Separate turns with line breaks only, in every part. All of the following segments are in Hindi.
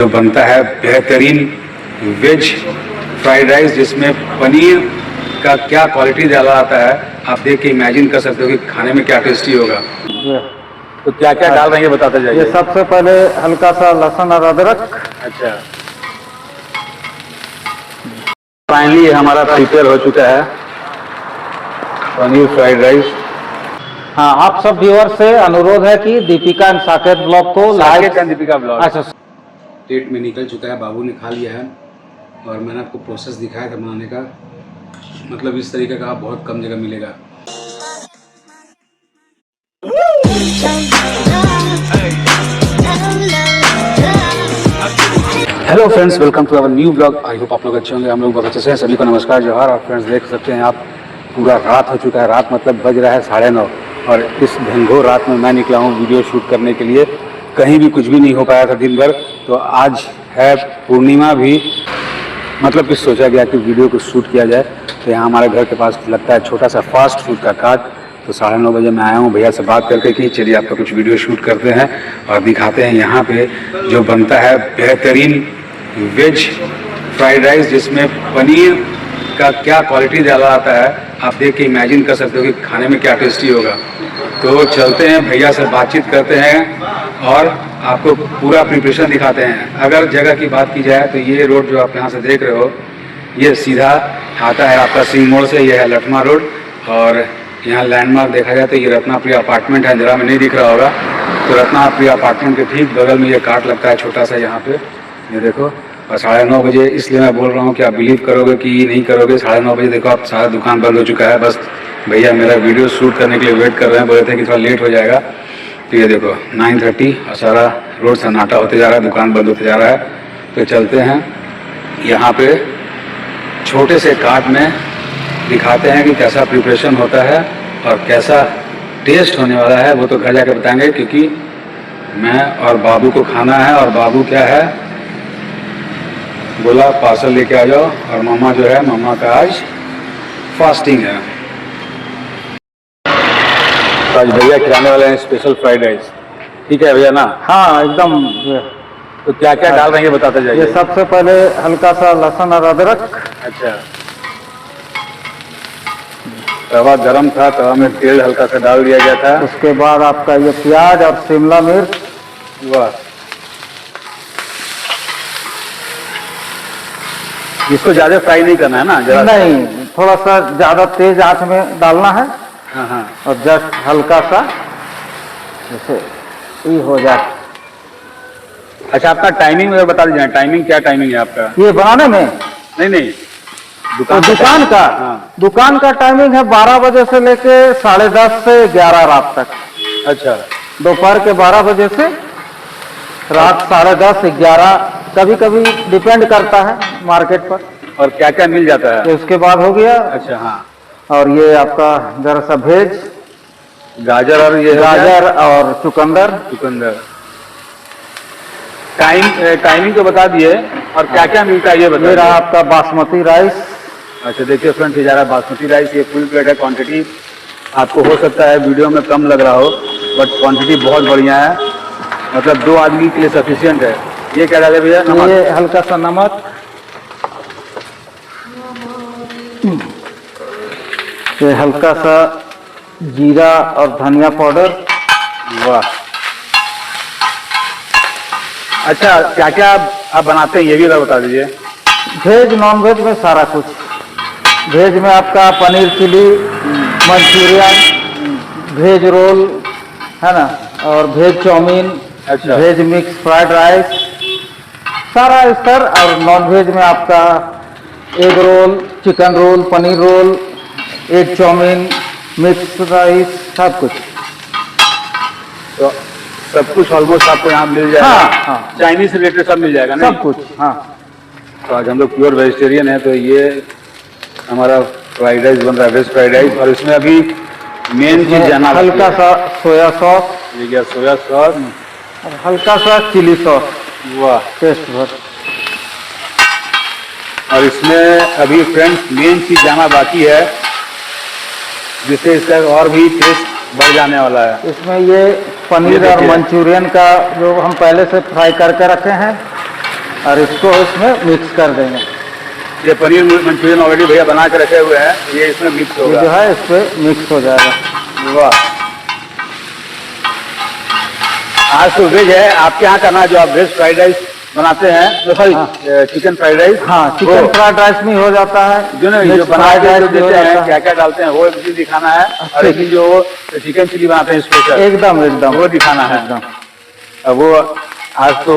जो बनता है बेहतरीन वेज फ्राइड राइस, जिसमें पनीर का क्या क्वालिटी डाला आता है, आप देख के इमेजिन कर सकते हो कि खाने में क्या टेस्टी होगा। तो क्या क्या डाल रहे हैं ये बताते जाइए।
ये सबसे पहले हल्का सा लहसुन और अदरक।
अच्छा, फाइनली हमारा प्रिपेयर हो चुका है पनीर फ्राइड राइस।
हाँ, आप सब व्यूअर से अनुरोध है कि दीपिका एंड साकेत ब्लॉग को लाइक।
दीपिका ब्लॉग।
अच्छा,
प्लेट में निकल चुका है, बाबू ने खा लिया है और मैंने आपको प्रोसेस दिखाया था बनाने का। मतलब इस तरीके का आप बहुत कम जगह मिलेगा। Hello friends, welcome to our new blog. I hope आप लोग अच्छे होंगे। हम लोग बहुत अच्छे से हैं। सभी को नमस्कार, जोहार। और फ्रेंड्स देख सकते हैं आप, पूरा रात हो चुका है। रात मतलब बज रहा है 9:30 और इस घनघोर रात में मैं निकला हूँ वीडियो शूट करने के लिए। कहीं भी कुछ भी नहीं हो पाया था दिन भर, तो आज है पूर्णिमा भी, मतलब कि सोचा गया कि वीडियो को शूट किया जाए। तो यहाँ हमारे घर के पास लगता है छोटा सा फास्ट फूड का कार्ट। तो 9:30 बजे मैं आया हूँ भैया से बात करके कि चलिए आपका कुछ वीडियो शूट करते हैं और दिखाते हैं यहाँ पे जो बनता है बेहतरीन वेज फ्राइड राइस, जिसमें पनीर का क्या क्वालिटी डाला आता है, आप देख के इमेजिन कर सकते हो कि खाने में क्या टेस्टी होगा। तो चलते हैं, भैया से बातचीत करते हैं और आपको पूरा प्रिपरेशन दिखाते हैं। अगर जगह की बात की जाए तो ये रोड जो आप यहाँ से देख रहे हो, ये सीधा आता है आपका सिंह मोड़ से। ये है लठमा रोड और यहाँ लैंडमार्क देखा जाए तो ये रत्नाप्रिया अपार्टमेंट है। जरा में नहीं दिख रहा होगा, तो रत्नाप्रिया अपार्टमेंट के ठीक बगल में ये कार्ट लगता है छोटा सा यहाँ पे, ये देखो। और 9:30 बजे इसलिए मैं बोल रहा हूँ कि आप बिलीव करोगे कि नहीं करोगे। 9:30 बजे देखो आप, सारा दुकान बंद हो चुका है। बस भैया मेरा वीडियो शूट करने के लिए वेट कर रहे हैं, बोले थे कि थोड़ा लेट हो जाएगा। तो ये देखो 9:30 और सारा रोड सन्नाटा होते जा रहा है, दुकान बंद होते जा रहा है। तो चलते हैं यहाँ पे छोटे से कार्ट में दिखाते हैं कि कैसा प्रिपरेशन होता है और कैसा टेस्ट होने वाला है। वो तो घर जाकर बताएंगे, क्योंकि मैं और बाबू को खाना है। और बाबू क्या है, बोला पार्सल लेके आ जाओ। और मम्मा जो है, मम्मा का आज फास्टिंग है। तो आज भैया खिलाने वाले हैं स्पेशल फ्राइड राइस। ठीक है भैया ना?
हाँ एकदम।
तो क्या क्या डाल रहे हैं ये बताते जाइए।
ये सबसे पहले हल्का सा लहसुन और अदरक।
अच्छा, तवा गरम था, तवा में तेल हल्का सा डाल दिया गया था।
उसके बाद आपका ये प्याज और शिमला मिर्च।
वाह, इसको ज्यादा फ्राई नहीं करना है ना? जरा
नहीं, थोड़ा सा ज्यादा तेज आंच में डालना है।
हाँ हाँ।
और जस्ट हल्का सा जैसे ये हो जाए।
अच्छा, आपका टाइमिंग वगैरह बता दीजिए। टाइमिंग क्या टाइमिंग है आपका?
ये बनाने में?
नहीं,
दुकान का
हाँ।
दुकान का टाइमिंग है 12 बजे से लेके 10:30 से 11 रात तक।
अच्छा,
दोपहर के 12 बजे से रात 10:30 11, कभी कभी डिपेंड करता है मार्केट पर।
और क्या क्या मिल जाता है?
तो उसके बाद हो गया।
अच्छा हाँ।
और ये आपका जरा सा भेज,
गाजर, और ये
गाजर और चुकंदर।
टाइमिंग तो बता दिए। और क्या क्या मिलता है ये बताइए।
ये रहा आपका बासमती राइस।
अच्छा, देखिए फ्रेंड्स, ये जा रहा है बासमती राइस। ये फुल प्लेट है। क्वांटिटी आपको हो सकता है वीडियो में कम लग रहा हो, बट क्वांटिटी बहुत बढ़िया है। मतलब 2 आदमी के लिए सफिशिएंट है। ये क्या डाले भैया?
ये हल्का सा नमक, ये हल्का सा जीरा और धनिया पाउडर।
वाह, अच्छा क्या क्या आप बनाते हैं ये भी बता दीजिए।
वेज नॉन वेज में सारा कुछ। वेज में आपका paneer chilli, Manchurian, veg roll है ना, और वेज चाउमीन।
अच्छा,
वेज मिक्स फ्राइड राइस, सारा स्तर। और नॉन वेज में आपका egg roll, chicken roll, paneer roll, egg chowmein, mix rice, सब कुछ।
तो सब कुछ ऑलमोस्ट आपको यहाँ मिल जाएगा।
हाँ।
चाइनीज रिलेटेड सब मिल जाएगा ना?
सब कुछ, हाँ।
तो आज हम लोग प्योर वेजिटेरियन है। तो ये हमारा फ्राइड राइस बन रहा है, वेज फ्राइड राइस। और इसमें अभी मेन चीज जाना,
हल्का सा सोया सॉस।
ये गया सोया सॉस
और हल्का सा चिली सॉस।
वाह,
टेस्ट भर।
और इसमें अभी फ्रेंड्स मेन चीज जाना बाकी है, जिससे इसका और भी टेस्ट बढ़ जाने वाला है।
इसमें ये पनीर और मंचूरियन का जो हम पहले से फ्राई करके रखे हैं, और इसको इसमें मिक्स कर देंगे।
ये पनीर मंचूरियन ऑलरेडी भैया बना के रखे हुए हैं, ये इसमें मिक्स
ये
होगा।
जो है इस पर मिक्स हो जाएगा।
वाह, आज तो वेज है आपके यहाँ का ना, जो आप वेज फ्राइड राइस बनाते हैं, तो सॉरी चिकन फ्राइड राइस।
हाँ, चिकन फ्राइड राइस में हो जाता है,
जो ना जो बना के जो देते हैं, क्या क्या डालते हैं वो एक चीज दिखाना है, और एक चीज जो चिकन चिली बनाते हैं स्पेशल,
एकदम एकदम
वो दिखाना है।
एकदम।
अब वो आज तो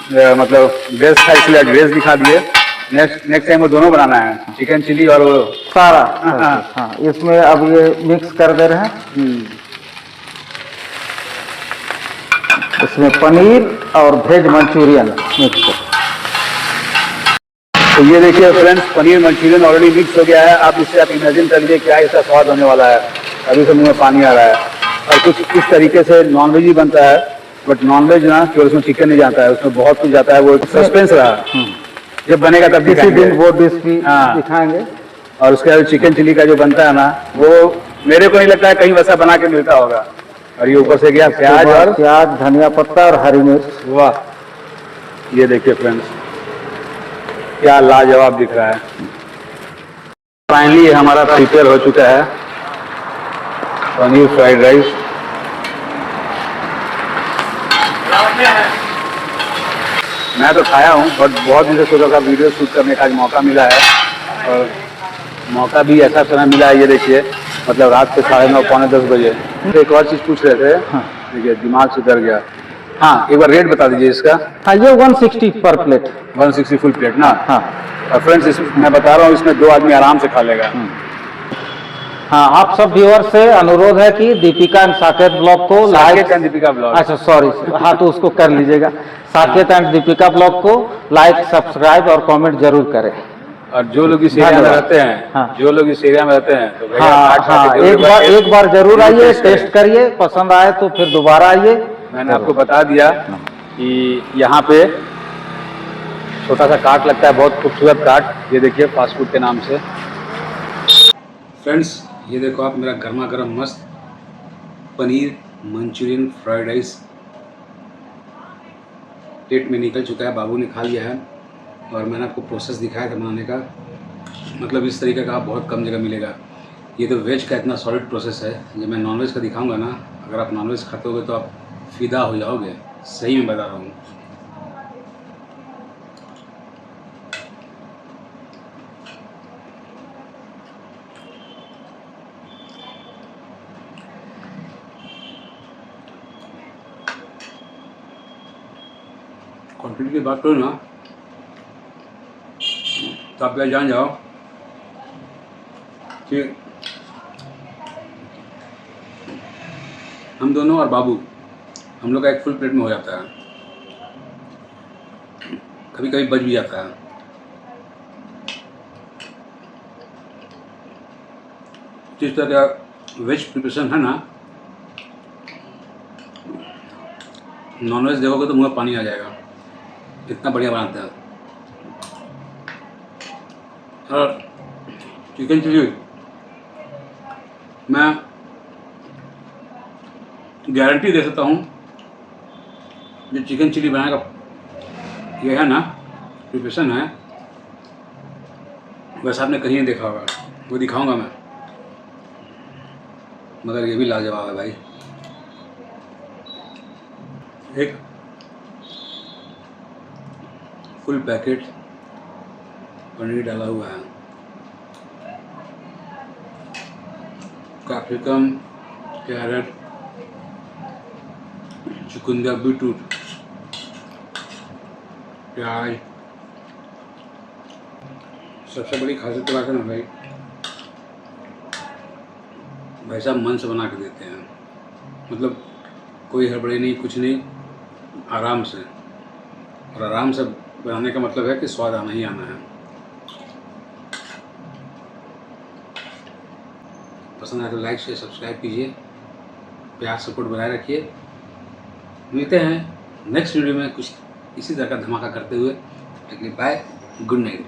मतलब वेज था इसलिए वेज दिखा दिए। नेक्स्ट टाइम वो दोनों बनाना है, चिकन चिली और वो
सारा।
हाँ।
हाँ, इसमें अब ये मिक्स कर दे रहे हैं। इसमें पनीर और वेज मंचूरियन मिक्स।
तो ये देखिए friends, paneer Manchurian already mix हो गया है। आप इससे आप इमेजिन कर लीजिए क्या इसका स्वाद होने वाला है। अभी से मुंह में पानी आ रहा है। और कुछ इस तरीके से नॉनवेज ही बनता है, बट नॉनवेज ना केवल उसमें चिकन नहीं जाता है, उसमें बहुत कुछ जाता है। वो सस्पेंस रहा, जब बनेगा तब
किसी दिन वो डिश भी
हाँ।
दिखाएंगे।
और उसके बाद चिकन चिली का जो बनता है ना, वो मेरे को नहीं लगता है कहीं वैसा बना के मिलता होगा। और ये ऊपर से गया प्याज और
प्याज, धनिया पत्ता और हरी मिर्च।
वाह, ये देखिए फ्रेंड्स क्या लाजवाब दिख रहा है। फाइनली हमारा प्रिपेयर हो चुका है पनीर फ्राइड राइस। मैं तो खाया हूँ, बट बहुत दिन से सोचा था वीडियो शूट करने का आज मौका मिला है, और मौका भी ऐसा समय मिला है। ये देखिए मतलब रात के 9:30 पौने 10 बजे। एक और चीज़ पूछ रहे थे, देखिए दिमाग से उतर गया। हाँ, एक बार रेट बता दीजिए इसका।
हाँ, ये 160 पर प्लेट।
160 फुल प्लेट ना।
हाँ।
और फ्रेंड्स मैं बता रहा हूँ, इसमें 2 आदमी आराम से खा लेगा।
हाँ, आप सब व्यूअर से अनुरोध है कि दीपिका एंड साकेत ब्लॉग को
साकेत एंड दीपिका ब्लॉग,
अच्छा सॉरी, हाँ तो उसको कर लीजिएगा। साकेत एंड दीपिका ब्लॉग को लाइक, सब्सक्राइब और कमेंट जरूर करें।
और जो लोग इस एरिया में रहते हैं,
हाँ।
जो लोग इस एरिया में रहते हैं, तो भैया
हाँ हाँ, एक बार जरूर आइए, टेस्ट करिए, पसंद आए तो फिर दोबारा आइए।
मैंने आपको बता दिया कि यहाँ पे छोटा सा कार्ट लगता है, बहुत खूबसूरत कार्ट। ये देखिए फास्ट फूड के नाम से। फ्रेंड्स ये देखो आप, मेरा गर्मा गर्म मस्त paneer Manchurian fried rice plate में निकल चुका है। बाबू ने खा लिया है, और मैंने आपको प्रोसेस दिखाया था बनाने का। मतलब इस तरीके का बहुत कम जगह मिलेगा। ये तो वेज का इतना सॉलिड प्रोसेस है। जब मैं नॉनवेज का दिखाऊंगा ना, अगर आप नॉनवेज खाते होगे तो आप फिदा हो जाओगे, सही में बता रहा हूँ। क्वांटिटी की बात करूँ ना, तो आप यह जान जाओ कि हम दोनों और बाबू, हम लोग का एक फुल प्लेट में हो जाता है। कभी कभी बच भी जाता है। जिस तरह का वेज प्रिपरेशन है ना, नॉनवेज देखोगे तो मुँह में पानी आ जाएगा, इतना बढ़िया बनाते हैं। और चिकन चिली मैं गारंटी दे सकता हूँ, जो चिकन चिली बनाने का ये है ना प्रिपरेशन है, वैसा आपने कहीं नहीं देखा होगा। वो दिखाऊंगा मैं, मगर ये भी लाजवाब है भाई। एक फुल पैकेट पनीर डाला हुआ है, कैप्सिकम, कैरेट, चुकंदर, बीटरूट, प्याज। सबसे बड़ी खासियत बात है ना भाई साहब मन से बना के देते हैं। मतलब कोई हड़बड़ी नहीं, कुछ नहीं, आराम से। और आराम से बनाने का मतलब है कि स्वाद आना ही आना है। पसंद आए तो लाइक शेयर सब्सक्राइब कीजिए, प्यार सपोर्ट बनाए रखिए। मिलते हैं नेक्स्ट वीडियो में कुछ इसी तरह का धमाका करते हुए। Bye, good night.